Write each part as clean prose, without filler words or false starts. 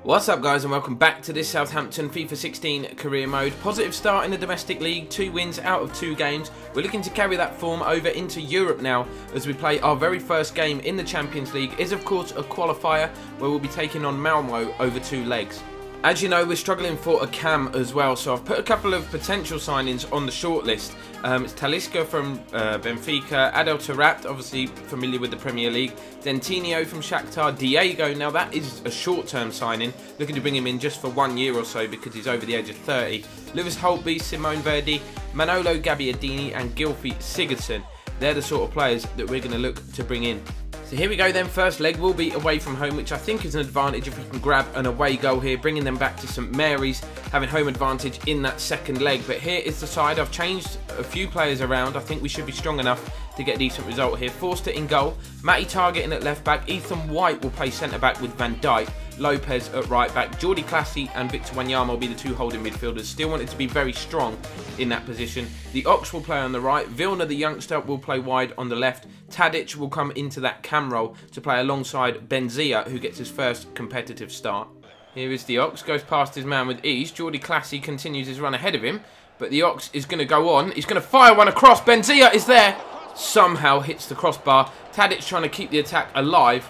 What's up guys and welcome back to this Southampton FIFA 16 career mode. Positive start in the domestic league, 2 wins out of 2 games. We're looking to carry that form over into Europe now as we play our very first game in the Champions League. Is of course a qualifier where we'll be taking on Malmo over 2 legs. As you know, we're struggling for a cam as well, so I've put a couple of potential signings on the shortlist. It's Talisca from Benfica, Adel Taarabt, obviously familiar with the Premier League, Dentinho from Shakhtar, Diego, now that is a short-term signing, looking to bring him in just for 1 year or so because he's over the age of 30. Lewis Holtby, Simone Verdi, Manolo Gabbiadini and Gylfi Sigurdsson. They're the sort of players that we're going to look to bring in. So here we go then, first leg will be away from home, which I think is an advantage if we can grab an away goal here, bringing them back to St Mary's, having home advantage in that second leg. But here is the side. I've changed a few players around. I think we should be strong enough to get a decent result here. Forster in goal, Matty Targetting at left back, Ethan White will play centre back with Van Dijk, Lopez at right back, Jordi Clasie and Victor Wanyama will be the 2 holding midfielders. Still wanted to be very strong in that position. The Ox will play on the right, Vilna the youngster will play wide on the left, Tadic will come into that cam role to play alongside Benzia, who gets his first competitive start. Here is the Ox, goes past his man with ease, Jordi Clasie continues his run ahead of him, but the Ox is going to go on, he's going to fire one across, Benzia is there, somehow hits the crossbar, Tadic trying to keep the attack alive,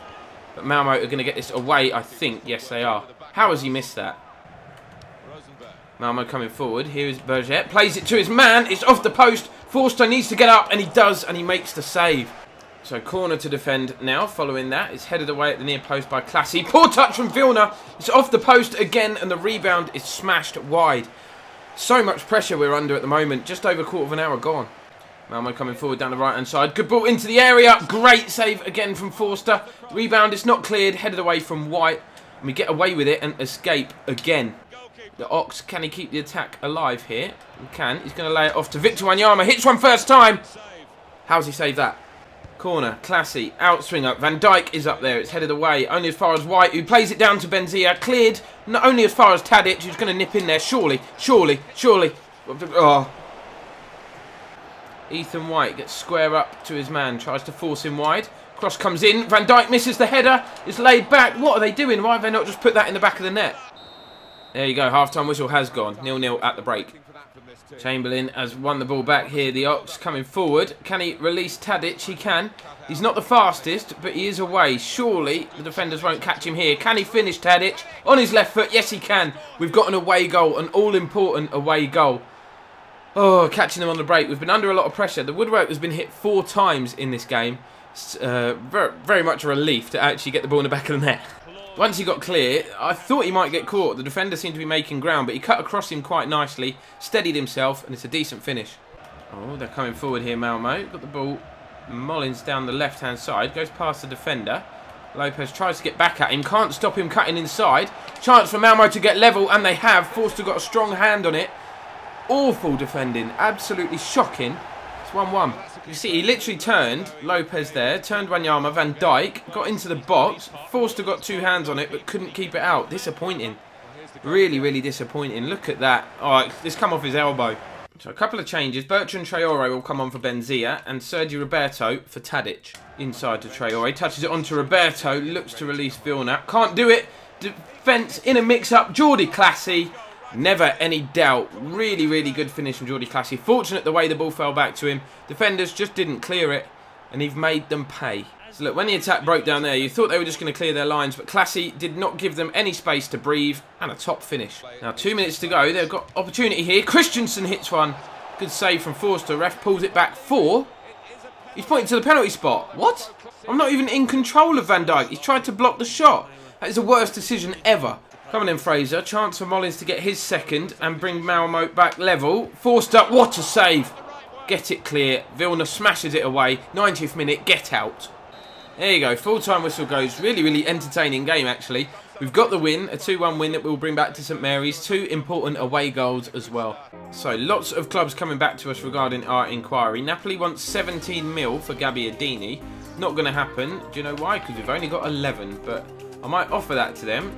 but Malmo are going to get this away, I think. Yes, they are. How has he missed that? Malmo coming forward. Here is Berget. Plays it to his man. It's off the post. Forster needs to get up, and he does, and he makes the save. So corner to defend now. Following that, it's headed away at the near post by Clasie. Poor touch from Vilna. It's off the post again, and the rebound is smashed wide. So much pressure we're under at the moment. Just over a quarter of an hour gone. Malmo coming forward down the right-hand side. Good ball into the area. Great save again from Forster. Rebound, it's not cleared. Headed away from White. And we get away with it and escape again. The Ox, can he keep the attack alive here? He can. He's going to lay it off to Victor Wanyama. Hits one first time. How's he saved that? Corner, Clasie, outswinger. Van Dijk is up there. It's headed away. Only as far as White, who plays it down to Benzia. Cleared. Not only as far as Tadic, who's going to nip in there. Surely. Oh. Ethan White gets square up to his man, tries to force him wide. Cross comes in, Van Dijk misses the header, it's laid back. What are they doing? Why have they not just put that in the back of the net? There you go, half-time whistle has gone. 0-0 at the break. Chamberlain has won the ball back here. The Ox coming forward. Can he release Tadic? He can. He's not the fastest, but he is away. Surely the defenders won't catch him here. Can he finish Tadic? On his left foot, yes he can. We've got an away goal, an all-important away goal. Oh, catching them on the break. We've been under a lot of pressure. The woodwork has been hit 4 times in this game. It's very much a relief to actually get the ball in the back of the net. Once he got clear, I thought he might get caught. The defender seemed to be making ground, but he cut across him quite nicely, steadied himself, and it's a decent finish. Oh, they're coming forward here, Malmo. Got the ball. Mullins down the left-hand side. Goes past the defender. Lopez tries to get back at him. Can't stop him cutting inside. Chance for Malmo to get level, and they have. Forster got a strong hand on it. Awful defending, absolutely shocking. It's 1-1. You see, he literally turned, Lopez there, turned Wanyama, Van Dijk, got into the box. Forster got 2 hands on it, but couldn't keep it out. Disappointing. Really, really disappointing. Look at that. Oh, it's come off his elbow. So a couple of changes. Bertrand Traore will come on for Benzia, and Sergi Roberto for Tadic. Inside to Traore, touches it onto Roberto, looks to release Vilna. Can't do it. Defence in a mix-up. Jordi Clasie. Never any doubt. Really, really good finish from Jordi Clasie. Fortunate the way the ball fell back to him. Defenders just didn't clear it, and he've made them pay. So look, when the attack broke down there, you thought they were just going to clear their lines, but Clasie did not give them any space to breathe, and a top finish. Now 2 minutes to go. They've got opportunity here. Christensen hits one. Good save from Forster. Ref pulls it back 4. He's pointing to the penalty spot. What? I'm not even in control of Van Dijk. He's tried to block the shot. That is the worst decision ever. Coming in Fraser, chance for Mullins to get his second and bring Malmo back level. Forster, what a save. Get it clear. Vilna smashes it away. 90th minute, get out. There you go, full-time whistle goes. Really, really entertaining game actually. We've got the win, a 2-1 win that we'll bring back to St Mary's. 2 important away goals as well. So lots of clubs coming back to us regarding our inquiry. Napoli wants 17 mil for Gabbiadini. Not going to happen. Do you know why? Because we've only got 11, but I might offer that to them.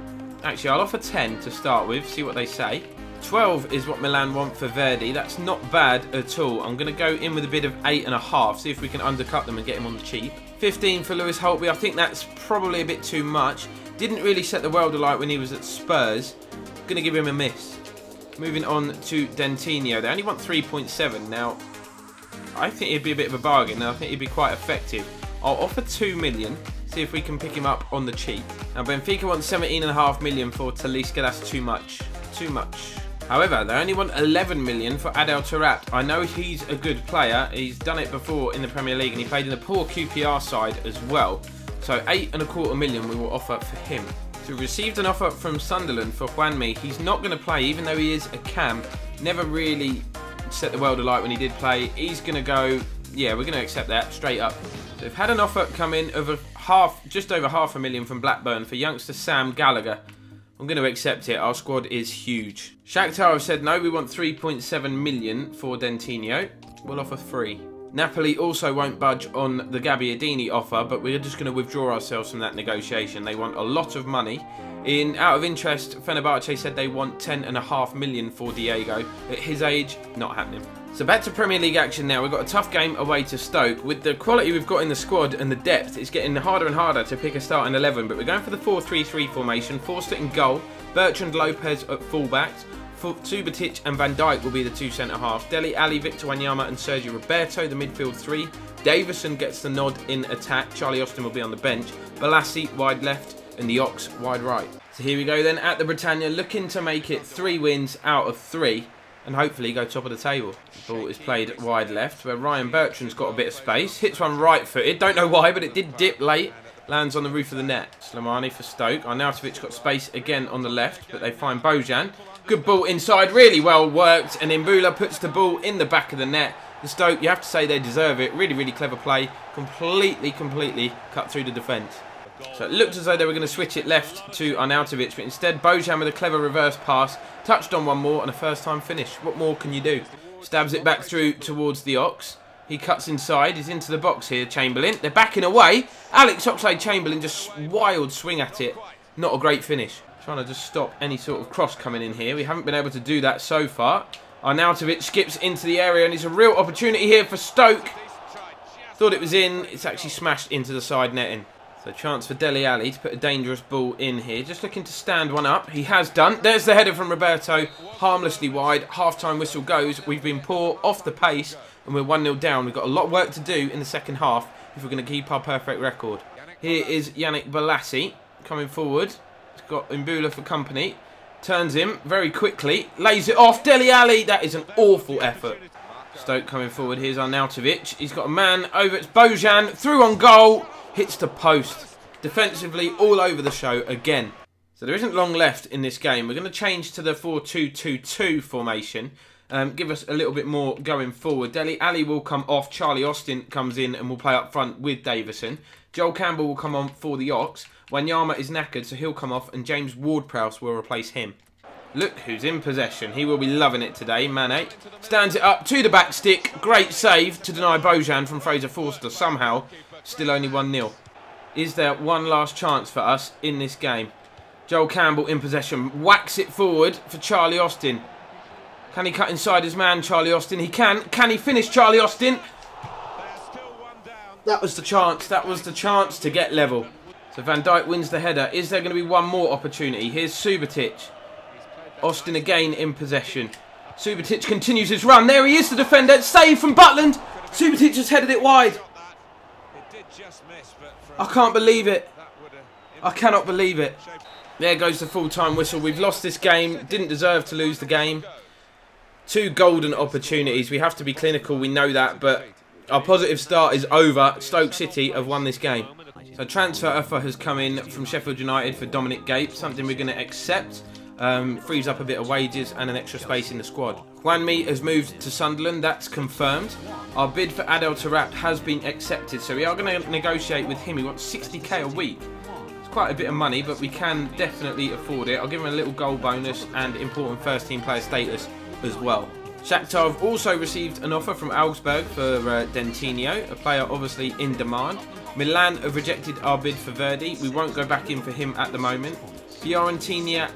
Actually, I'll offer 10 to start with, see what they say. 12 is what Milan want for Verdi. That's not bad at all. I'm going to go in with a bid of 8.5, see if we can undercut them and get him on the cheap. 15 for Lewis Holtby. I think that's probably a bit too much. Didn't really set the world alight when he was at Spurs. Going to give him a miss. Moving on to Dentinho. They only want 3.7. Now, I think he'd be a bit of a bargain. I think he'd be quite effective. I'll offer 2 million. See if we can pick him up on the cheap. Now, Benfica want 17.5 million for Talisca. That's too much. Too much. However, they only want 11 million for Adel Taarabt. I know he's a good player. He's done it before in the Premier League, and he played in a poor QPR side as well. So 8.25 million we will offer for him. So we received an offer from Sunderland for Juanmi. He's not going to play, even though he is a cam. Never really set the world alight when he did play. He's going to go, yeah, we're going to accept that straight up. So we've had an offer come in of just over £500,000 from Blackburn for youngster Sam Gallagher. I'm going to accept it. Our squad is huge. Shakhtar have said no, we want 3.7 million for Dentinho. We'll offer 3. Napoli also won't budge on the Gabbiadini offer, but we're just going to withdraw ourselves from that negotiation. They want a lot of money. Out of interest, Fenerbahce said they want 10.5 million for Diego. At his age, not happening. So back to Premier League action now. We've got a tough game away to Stoke. With the quality we've got in the squad and the depth, it's getting harder and harder to pick a starting 11. But we're going for the 4-3-3 formation. Forster in goal. Bertrand Lopez at fullbacks. Subotic and Van Dijk will be the 2 centre-halves. Dele Alli, Victor Wanyama and Sergio Roberto, the midfield 3. Davison gets the nod in attack. Charlie Austin will be on the bench. Balassi wide left and the Ox wide right. So here we go then at the Britannia, looking to make it 3 wins out of 3 and hopefully go top of the table. The ball is played wide left where Ryan Bertrand's got a bit of space. Hits one right-footed. Don't know why, but it did dip late. Lands on the roof of the net. Slimani for Stoke. Arnautovic got space again on the left, but they find Bojan. Good ball inside, really well worked, and Imbula puts the ball in the back of the net. The Stoke, you have to say they deserve it. Really, really clever play. Completely cut through the defence. So it looked as though they were going to switch it left to Arnautovic, but instead Bojan with a clever reverse pass, touched on one more and a first-time finish. What more can you do? Stabs it back through towards the Ox. He cuts inside. He's into the box here, Chamberlain. They're backing away. Alex Oxlade-Chamberlain just wild swing at it. Not a great finish. Trying to just stop any sort of cross coming in here. We haven't been able to do that so far. Arnautovic skips into the area and it's a real opportunity here for Stoke. Thought it was in. It's actually smashed into the side netting. So chance for Dele Alli to put a dangerous ball in here. Just looking to stand one up. He has done. There's the header from Roberto. Harmlessly wide. Half-time whistle goes. We've been poor off the pace and we're 1-0 down. We've got a lot of work to do in the second half if we're going to keep our perfect record. Here is Yannick Balassi coming forward. He's got Imbula for company. Turns him very quickly. Lays it off. Dele Alli. That is an awful effort. Stoke coming forward. Here's Arnautovic. He's got a man over. It's Bojan. Through on goal. Hits the post. Defensively all over the show again. So there isn't long left in this game. We're going to change to the 4-2-2-2 formation. Give us a little bit more going forward. Dele Alli will come off. Charlie Austin comes in and will play up front with Davison. Joel Campbell will come on for the Ox. Wanyama is knackered, so he'll come off, and James Ward-Prowse will replace him. Look who's in possession. He will be loving it today. Mane stands it up to the back stick. Great save to deny Bojan from Fraser Forster. Somehow, still only 1-0. Is there one last chance for us in this game? Joel Campbell in possession. Whacks it forward for Charlie Austin. Can he cut inside his man, Charlie Austin? He can. Can he finish Charlie Austin? That was the chance. That was the chance to get level. So Van Dijk wins the header. Is there going to be one more opportunity? Here's Subotic. Austin again in possession. Subotic continues his run. There he is, the defender. Save from Butland. Subotic just headed it wide. I can't believe it. I cannot believe it. There goes the full-time whistle. We've lost this game. Didn't deserve to lose the game. 2 golden opportunities. We have to be clinical. We know that. But our positive start is over. Stoke City have won this game. So transfer offer has come in from Sheffield United for Dominic Gape. Something we're going to accept. Frees up a bit of wages and an extra space in the squad. Juanmi has moved to Sunderland. That's confirmed. Our bid for Adel Taarabt has been accepted. So we are going to negotiate with him. He wants 60k a week. It's quite a bit of money, but we can definitely afford it. I'll give him a little goal bonus and important first team player status as well. Shakhtar have also received an offer from Augsburg for Dentinho, a player obviously in demand. Milan have rejected our bid for Verdi. We won't go back in for him at the moment. Fiorentina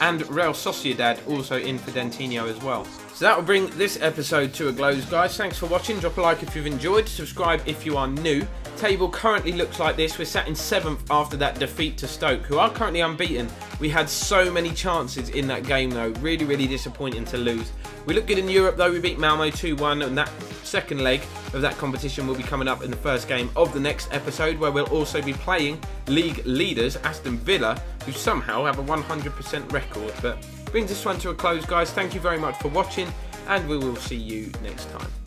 and Real Sociedad also in for Dentinho as well. So that will bring this episode to a close, guys. Thanks for watching. Drop a like if you've enjoyed. Subscribe if you are new. table currently looks like this. We're sat in 7th after that defeat to Stoke, who are currently unbeaten. We had so many chances in that game though. Really, really disappointing to lose. We look good in Europe though. We beat Malmo 2-1, and that second leg of that competition will be coming up in the first game of the next episode, where we'll also be playing league leaders Aston Villa, who somehow have a 100% record. But brings this one to a close, guys. Thank you very much for watching, and we will see you next time.